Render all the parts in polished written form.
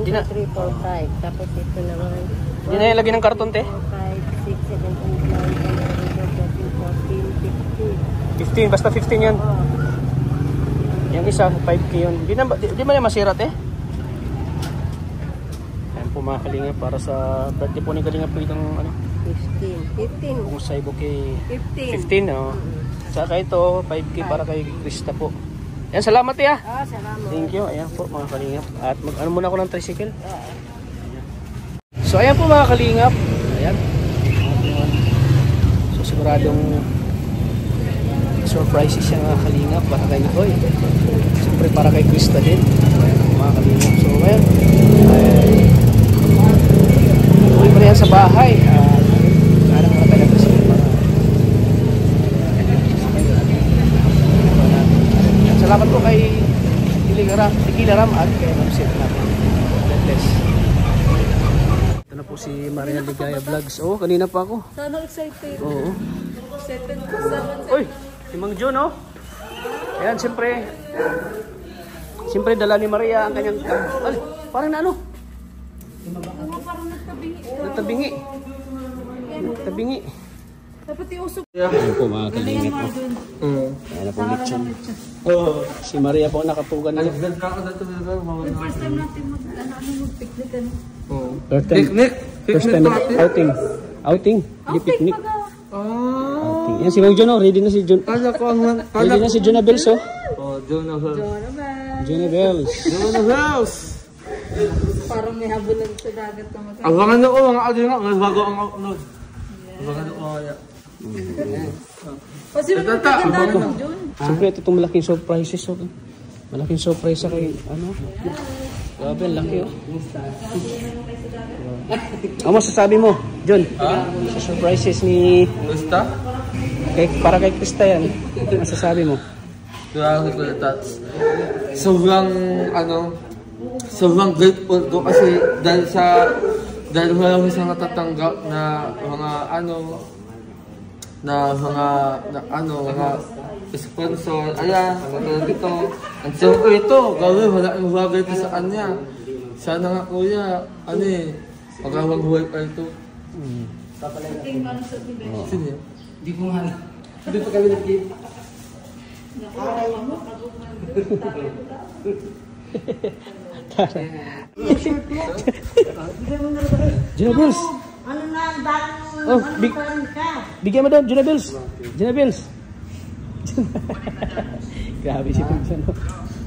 Di na. 3, 4, 5. Tapos ito naman. Di na ilagay ng karton, te? 4, 5, 6, 7, 8, 9, 10, 11, 12, 13, 14, 15. 15, basta 15 yun. Oh. Yung isa, 5K yun. Di ba na masira, te? Ayan po mga kalinga, para sa birthday po ni Kalinga po itong ano? 15. Kung sa bouquet 15. 15, oh. Saka ito, 5K para kay Krista po. Ayan, salamat, te, ah. Salamat. Thank you. Ayan po mga kalingap. At mag-ano muna ako ng tricycle. So ayan po mga kalingap. Ayan. So siguradong surprises siya mga kalingap para kay Nicoy. Siyempre para kay Krista din. Mga kalingap. So ayan. Uwi pa yan sa bahay. Alam mo na tayo kasi para salamat po kay Tikilaram at kay Mamsit natin. God bless. Ito na po si Maria Ligaya Vlogs. Oh, kanina pa ako. Sana excited. Oo. Excited ko. Uy, si Mang Jun, oh. Ayan, siyempre dala ni Maria ang kanyang parang na ano? Parang Nagtabingi. Nagtabingi. Dapat iusok. Ayan po mga kalingit po. Ayan na po lechon. Si Maria po nakapugan na. First time natin mag-picnic. First time outing. Outing. Hindi picnic. Outing. Yan si Mang Jun, oh. Ready na si Jun. Ready na si Junabels, oh. Junabels. Parang may habulan sa dagat naman. Abangan ako mga audio nga, bago ang upload. Abangan ako kaya. Kasi magagandaan ng June. Siyempre ito itong malaking surprises, oh. Malaking surprise sa kay ano. Grabe, laki, oh. Ano masasabi mo, Jun? Sa surprises ni Krista? para kay Krista yan. Ano masasabi mo? Grabe ko na tats. Sobrang grateful ko kasi dahil wala ko sa natatanggap na mga sponsor, ayan, katulad dito. At siyempre ito, gawin, wala yung bagay ko sa kanya. Sana nga kuya, magawang buhay pa ito. Sige. Hindi ko nga. Hindi pa kami nag-game. Junabels. Ano na ang bagong Oh, bigyan mo daw, Junabels. Junabels. Grabe si Pinsan.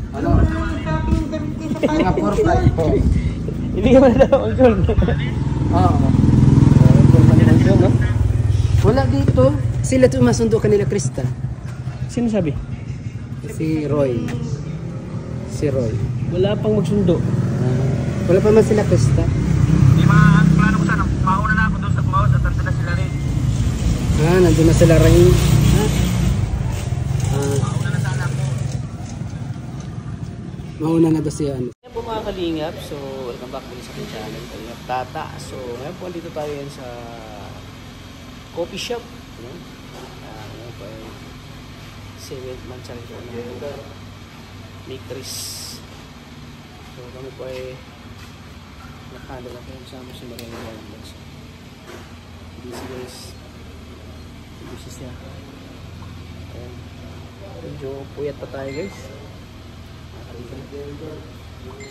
ano na ang kaping damit sa Mga 4-5 po. Ibigyan mo na daw, Jun. Wala dito. Sila masundo kanila Krista. Sino sabi? Si Roy. Wala pang magsundo. Wala pa man sila Krista. Di ba, plano ko sana, mauna na ako doon sa bawat at nandun na sila rin. Nandun na sila rin. Mauna na sana ako. Mauna na daw siya. Ayan po mga kalingap, so welcome back din sa aking channel, Kalingap Tata. So ngayon po andito tayo yan sa coffee shop. Ngayon po ay 7 months rin po ng Matrix. So kami po ay nakanda na po kasama si Maria Ligaya. Busy guys. Busy siya. Ayan. Medyo puyat pa tayo guys.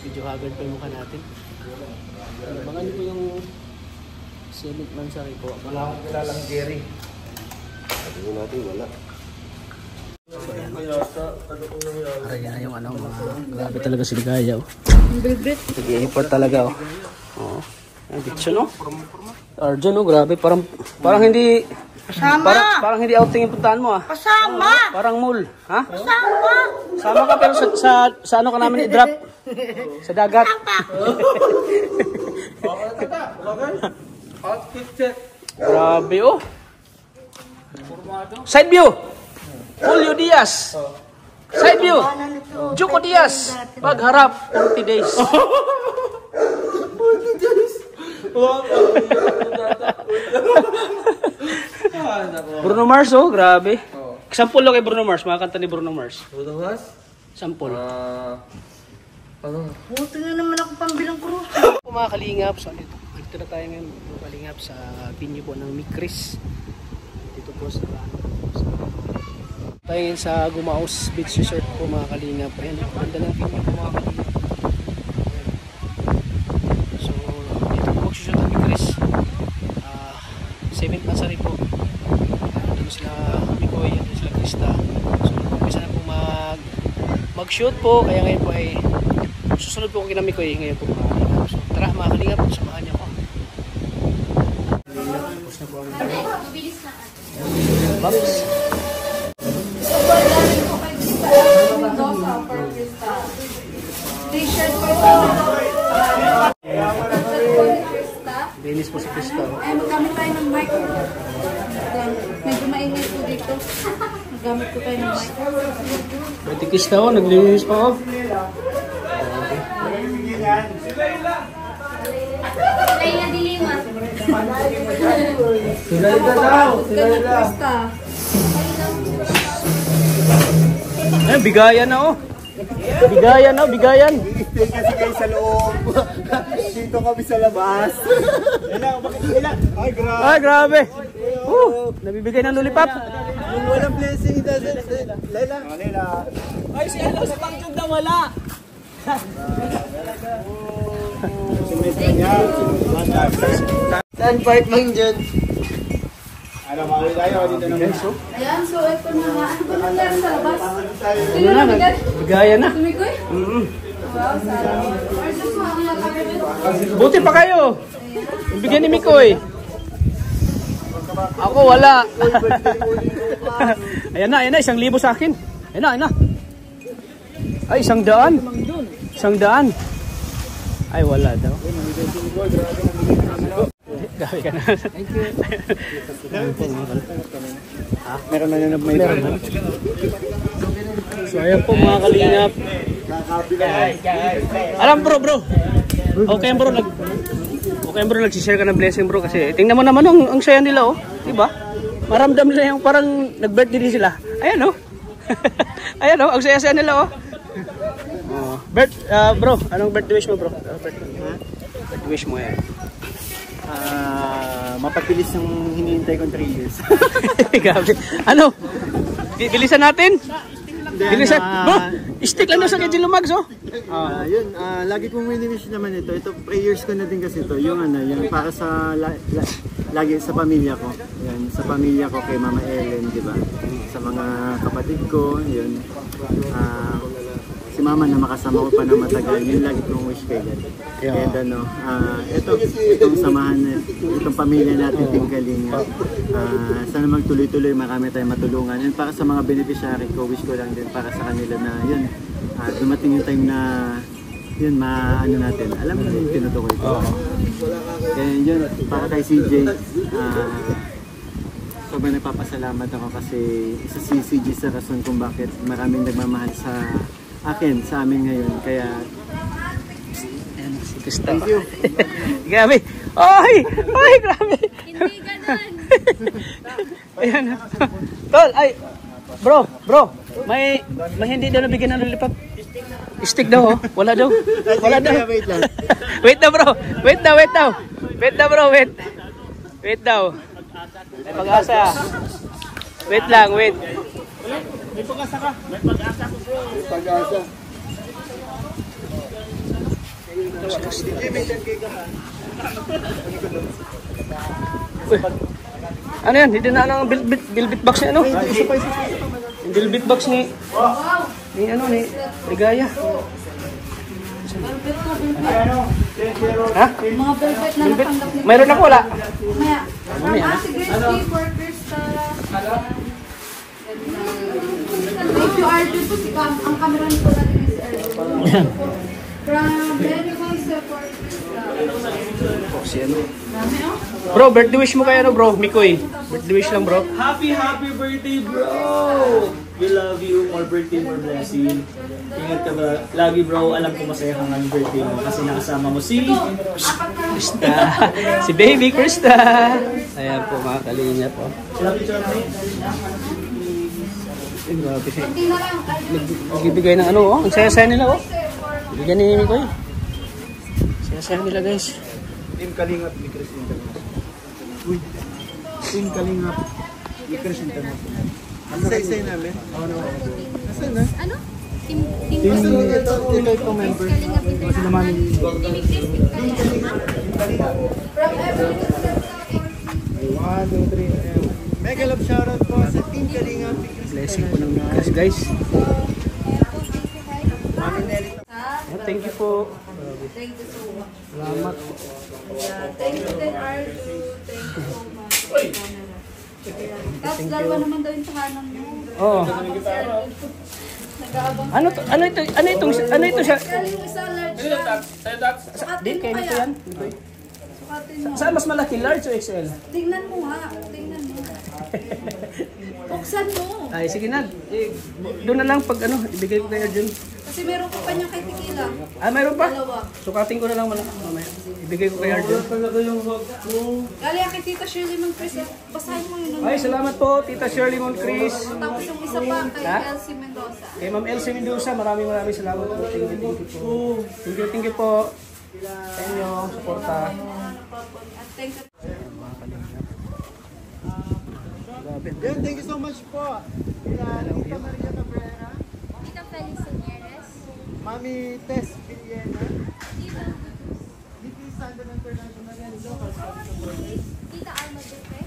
Medyo haggard pa yung mukha natin. Abangan nyo po yung Cement Mansari po. Wala akong kilalang Jerry. Sabi mo natin wala. Aray yung ano, grabe talaga si Ligaya, oh. Nag-i-effort talaga, oh. Oo. Ang diction, oh. Arjun, oh, grabe. Parang hindi... Kasama! Parang hindi outing yung puntahan mo, ah. Kasama! Parang mall, ha? Kasama! Sama ka pero sa ano ka namin i-drop? Sa dagat. Outfit check. Grabe, oh. Side view. Julio Diaz. Side view. Juco Diaz. Pagharap, 40 days. 40 days. Bruno Mars, oh, grabe. Sample lang kay Bruno Mars, mga kanta ni Bruno Mars. Bruno Mars? Sample. Ano? Buti na naman ako pambilang krus. Po mga kalingap, so dito na tayo ngayon mga kalingap sa venue po ng Mikris. Dito po sa tayo ngayon sa Gumaos Beach Resort po mga kalingap. Ayan, ganda ng venue po mga kalingap. So dito po magsushoot ang Mikris. 7th Pasari po. Doon sila Mikoy, doon sila Krista. So umpisa na po mag-shoot po, kaya ngayon po ay susunod po ko kina Mikoy ngayon po mga kalingap. So tara mga kalingap, samahan niyo ako. Tapos na po ang Babs. T-shirt ko ito. Dennis po si Krista. Ay, magamit tayo ng mic. Medyo maingay po dito. Magamit ko tayo ng mic. Pwede Krista ko, naglinis pa ako. Layla Dilima. Sinalita daw! Sinalita! Krista. Ay, bigayan na oh. Bigayan na, bigayan. I-stay kasi kayo sa loob. Dito kami sa labas. Ilang, bakit ilang? Ay, grabe. Ay, grabe. Nabibigay ng lollipop. Yung walang blessing, Layla. Layla. Ay, si ano, sa pangtog na wala. Saan part lang dyan? Ano, makakit tayo dito naman. Ayan, so ito na nga. Ano ba nangyari sa labas? Ano na, bigayan na. Tumikoy? Wow, sarap. Or just mga nagkakaroon. Buti pa kayo. Ibigay ni Mikoy. Ako wala. Ayan na, 1,000 sa akin. Ayan na. Ay, 100. 100. Ay, wala daw. Gabi ka na. Thank you. Meron na yun may So, ayan po mga kalingap. Alam bro. Okay bro, nagsishare ka ng blessing bro kasi tingnan mo naman ang saya nila oh. Diba? Maramdam nila yung parang nag-birthday din sila. Ayan oh. Ayan oh, ang saya-saya nila oh. Bro, anong birthday wish mo bro? Birthday wish mo yan. Mapagbilis yung hinihintay kong 3 years. Gabi. Ano? Bilisan natin? Bilisan. Bro, stick lang na sa Kajil Lumags oh. Yun, lagi kong wini-wish naman ito. Ito, prayers ko na din kasi ito. Yung yung para sa, lagi sa pamilya ko. Yan, sa pamilya ko kay Mama Ellen, di ba? Sa mga kapatid ko, yun. Si Mama na makasama ko pa na matagal, yun lagi kong wish kay God. And itong samahan, itong pamilya natin, Team Kalinga. Sana magtuloy-tuloy, marami tayong matulungan. And para sa mga beneficiary ko, wish ko lang din para sa kanila na yun, dumating yung time na yun, maano natin. Alam mo yung tinutukoy ko. Kaya yun, para kay CJ, sobrang nagpapasalamat ako kasi isa si CJ sa rason kung bakit maraming nagmamahal sa akin, sa amin ngayon. Kaya thank you. Grabe. Ay, grabe. Hindi ganun. Ayan. Tol, ay. Bro. May hindi daw nabigyan ng lollipop. Stick daw oh. Wala daw. Wait lang. Wait daw bro. Wait daw. Wait daw. May pag-asa. Wait lang. May pag-asa ka. May pag-asa ko bro. May pag-asa. Ano yan? Hindi na ang bilbit box ni ano? Yung bilbit box ni Ligaya. Ha? Mga velvet na natanggap ni Mayroon ako wala? Maya. From Ate Grace Lee for Krista. Thank you, Arjun. Ang camera nito natin is Arjun. From Very Concept for Krista. Dami oh. Bro, birthday wish mo kayo bro? Mikoy. Birthday wish lang bro. Happy birthday, bro! We love you. More birthday, more blessing. Ingat ka ba? Lagi bro, alam ko masaya kang ang birthday mo kasi nakasama mo si Krista. Si baby Krista. Ayan po mga kalinya po. Grabe. Hindi na lang. Nagbibigay ng ano oh. Ang saya-saya nila oh. Bigyan ni Mimi ko eh. Sinasayang nila guys. Team Kalingap ni Chris International. Uy. Team Kalingap ni Chris International. Ang say namin. Nasaan na? Ano? Team ito member. Kasi naman yung 1, 2, 3. Mega love shoutout po sa Team Kalingap. Blessing po ng Migkas guys. Mami Nelly. Thank you po. Thank you so much. Salamat. Thank you din, Arju. Thank you so much. Tapos dalawa naman daw yung tahanan mo. Oo. Nag-aabang. Ano ito siya? Galing yung isa large yan. Din kayo nito yan. Sukatin mo. Saan mas malaki, large o XL? Tingnan mo ha. Tingnan mo. Buksan mo. Ay, sige na. Doon na lang pag ano, ibigay ko kay Arjun. Kasi meron ko pa niya kay Tequila. Ah, mayroon pa? Dalawa. Sukatin ko na lang mamaya. Ibigay ko kay Arjun. Galing kay Tita Shirley Moncrief. Basahin mo yun. Ay, salamat po, Tita Shirley Moncrief. Tapos yung isa pa kay Ha? Elsie Mendoza. Kay Ma'am Elsie Mendoza, maraming salamat po. Thank you po. Sa inyo, suporta. At thank you. Yan, thank you so much po. Tita Maria Cabrera, Tita Felicenieres. Mami Tess Villena, Tita. Niki Sandra International yan, local Tita Alma Duque.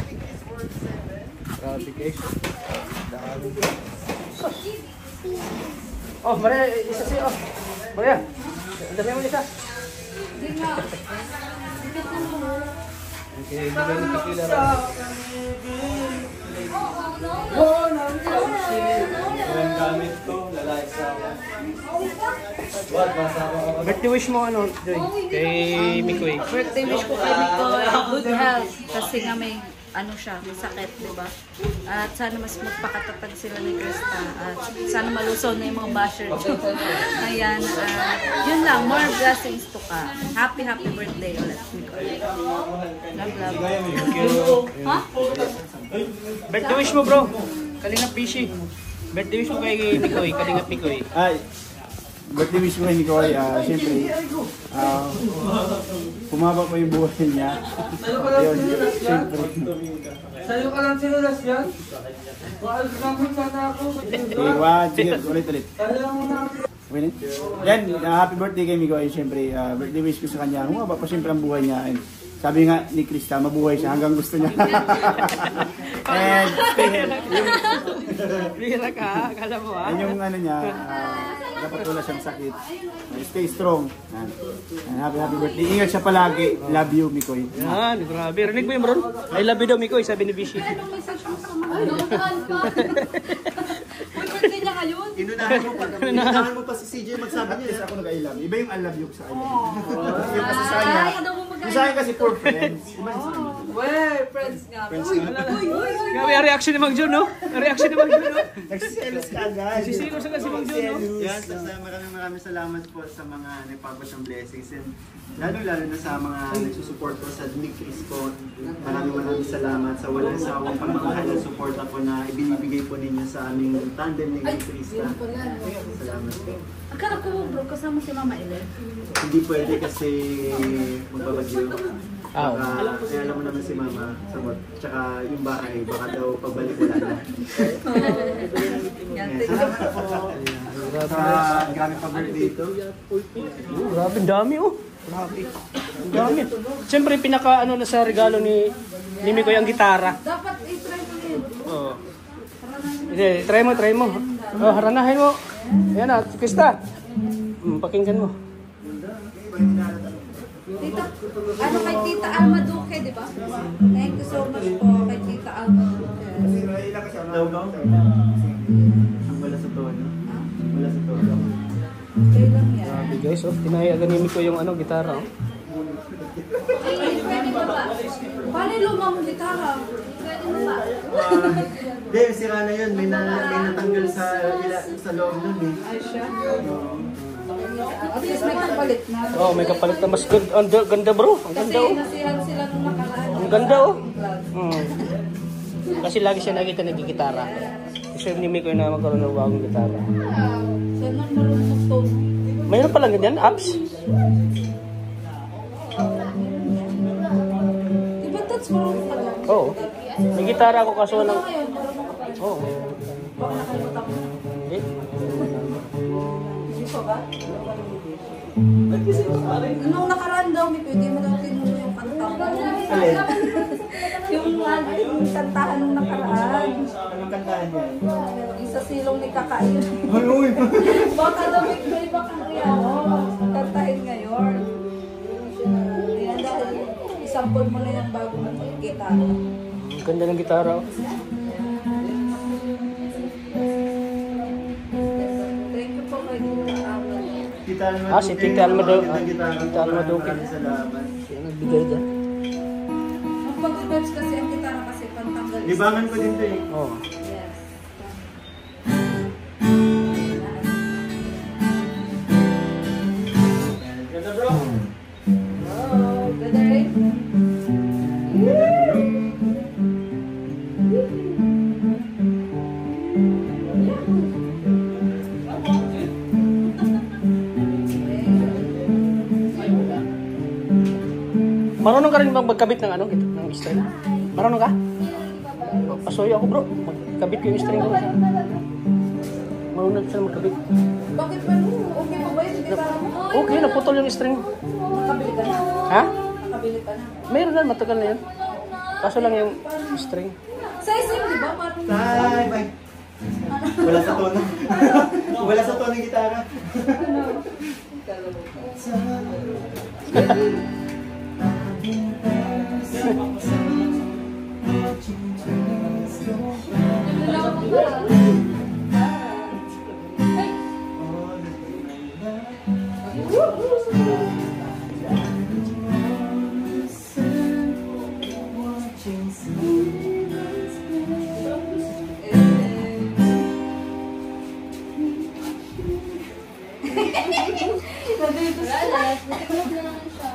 Chris World 7. Grabe guys. Oh, Maria, isa siya. Oh. Maria, dami mo isa. Hindi nga. Okay, bigyan ng tequila raw. Ang gamit ko, lalaki sa Birthday wish mo ano, Joy? Kay Mikoy. Birthday wish ko kay Mikoy, good health. Kasi nga may ano siya, may sakit, di ba? At sana mas magpakatatag sila ni Krista. At sana malusaw na yung mga basher dyan. Ayan, yun lang, more blessings to ka. Happy birthday ulit, Mikoy. Love, love. Ha? Birthday wish mo, bro. Kalingap Bishi. Birthday wish mo kay Mikoy, Kalingap Mikoy. Ay, birthday wish ko kay Nicoy, siyempre, pumaba pa yung buhay niya. Ayun, siyempre. Sa'yo ka lang sinulas yan? Maalis namin sana ako. Sige, ulit. Win it? Yan, happy birthday kay Nicoy, siyempre, birthday wish ko sa kanya. Humaba pa siyempre ang buhay niya. And sabi nga ni Krista, mabuhay siya hanggang gusto niya. And, Bihira ka, akala mo ha? yan yung ano niya, dapat wala siyang sakit. Stay strong. Yan. Happy birthday. Ingat siya palagi. Love you, Mikoy. Yan, grabe. Rinig mo yung bro? I love you daw, Mikoy, sabi ni Bishi. Anong message mo sa mga nauntaan pa? May birthday niya ngayon? Inunahan mo pa si CJ magsabi niya, isa ako nag-I love. Iba yung I love you sa kanya. Yung kasi sa kanya. Yung sa akin kasi for friends. Iba yung sa kanya. Well, friends nga. Grabe, ang reaction ni Mang Jun, no? Ang reaction ni Mang Jun, no? Nagsiselos ka agad. Sisilo sa kasi Mang Jun, no? Yes, maraming salamat po sa mga nagpabot ng blessings. And lalo na sa mga nagsusupport po sa Nick Chris po. Maraming salamat sa walang sawang pagmamahal at support po na ibinibigay po ninyo sa aming tandem ni Nick Chris. Salamat po. Akala ko, bro, kasama si Mama Ellen. Hindi pwede kasi magpapagyo. Kaya alam mo naman si Mama, samot. Tsaka yung bahay, baka daw pagbalik wala na. Salamat po. Grabe pa birthday ito. Grabe, ang dami, oh. Grabe. Ang dami. Siyempre, pinaka ano na sa regalo ni Mikoy ang gitara. Dapat i-try mo yun. Oo. Hindi, try mo. Oh, haranahin mo. Ayan na, Krista. Pakinggan mo. Tita, ano kay Tita Alma Duque, di ba? Thank you so much po kay Tita Alma Duque. Ang wala sa tono. Wala sa tono. Okay lang yan. Grabe guys, oh. Tinahiyagan ni Mikoy yung ano, gitara, oh. Pwede ba ba? Paano yung lumang mong gitara? Pwede mo ba? Hindi, sira na yun. May natanggal sa loob nun eh. Ay siya. At least may kapalit na. Oh, may kapalit na mas ganda, bro. Ang Kasi ganda, oh. nasihan sila nung nakaraan. Ang ganda, oh. Kasi lagi siya nakita nagigitara. Gusto ni Mikoy na magkaroon ng bagong gitara. Sana marunong mag-tone. Mayroon pa lang ganyan, apps. Diba that's marunong ka doon? Oo. May gitara ako kaso walang... Ngayon, marunong ka pa. Oo. Baka nakalimutan mo. Hindi. Hindi pa ba? Nung nakaraan daw, may pwede mo daw tinuro yung kanta mo. Alin? Yung kantahan nung nakaraan. Anong kantahan niya? Yung sa silong ni Kakain. Ay, uy! Baka daw may iba kang kantahin ngayon. Ayan, dahil isampol mo na yung bago mong gitara. Ang ganda ng gitara. Thank you po kay Tita Alma Ah, si Tita Alma daw. Tita Tita Alma daw. Sa laban. Siya nagbigay dyan. Ang pag-reverse kasi ang gitara kasi pantanggal. Libangan ko din to eh. Oo. Yes. Ganda bro. Oh, ganda rin. Marunong ka rin bang magkabit ng ano? Ng string? Marunong ka? Pasuyo ako bro. Magkabit ko yung string ko. Marunong sila magkabit. Bakit ba? Okay pa ba yung gitara mo? Okay, naputol yung string. Nakabili ka na? Ha? Nakabili ka na? Meron na, matagal na yan. Kaso lang yung string. Size yun, di ba? Parang... Bye! Bye! Wala sa tono. Wala sa tono yung gitara.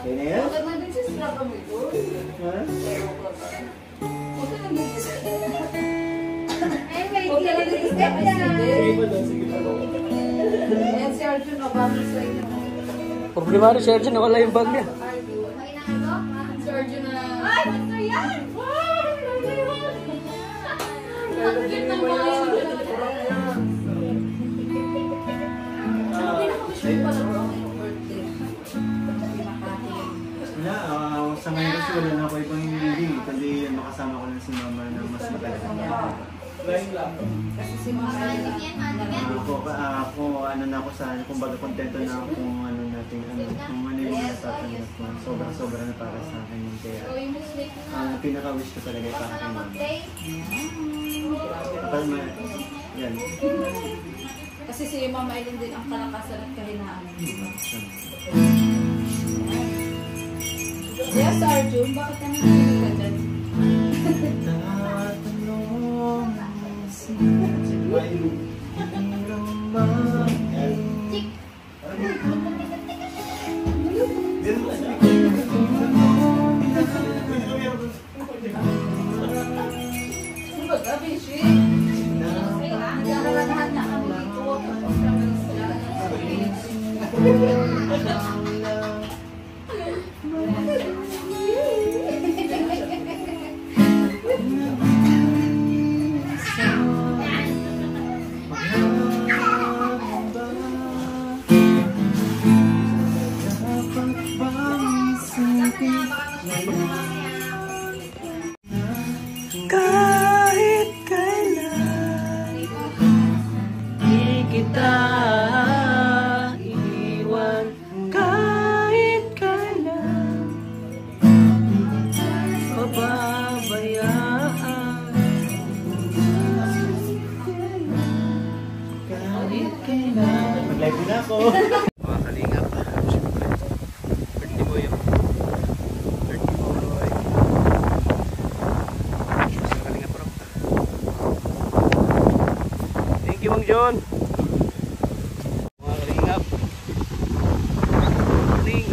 Kaya na yan? Ha? Ayan si Arjun, o bakit sa inyo? Problema rin si Arjun, nawala yung bag niya. Si Arjun na... Ay, basta yan! Ang cute naman! Wala, sa ngayon kasi wala na ako ibang hinihiling. Kundi makasama ko lang si mama na mas matagal. Kasi si Mama Ako, ano na ako sa, kumbaga kontento na ako kung ano natin, kung ano yung natatanggap ko. Sobra-sobra na para sa akin yun. Kaya, ang pinaka-wish ko talaga ay para kay mama. Palma, yan. Kasi si Mama Ellen din ang kalakasan at kahinaan. Yes, Arjun, bakit ka nangyayari ka dyan? Kahit kailan di kita iwan, kahit kailan pababayaan, kahit kailan. Mag-live din ako. Mga kalingap, siyempre, birthday mo yung birthday mo, Roy. Sa kalingap, bro. Thank you, Mang John. Mga kalingap. Morning.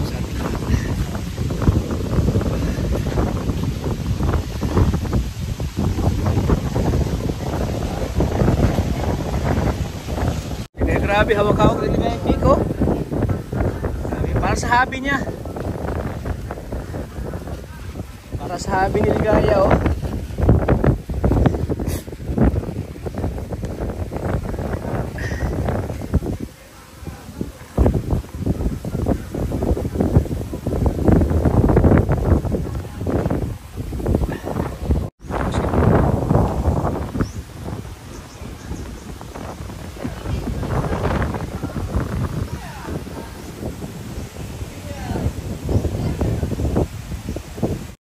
Grabe, hawak-hawak rin yung Pico. sa hobby niya. Para sa hobby ni Ligaya, oh.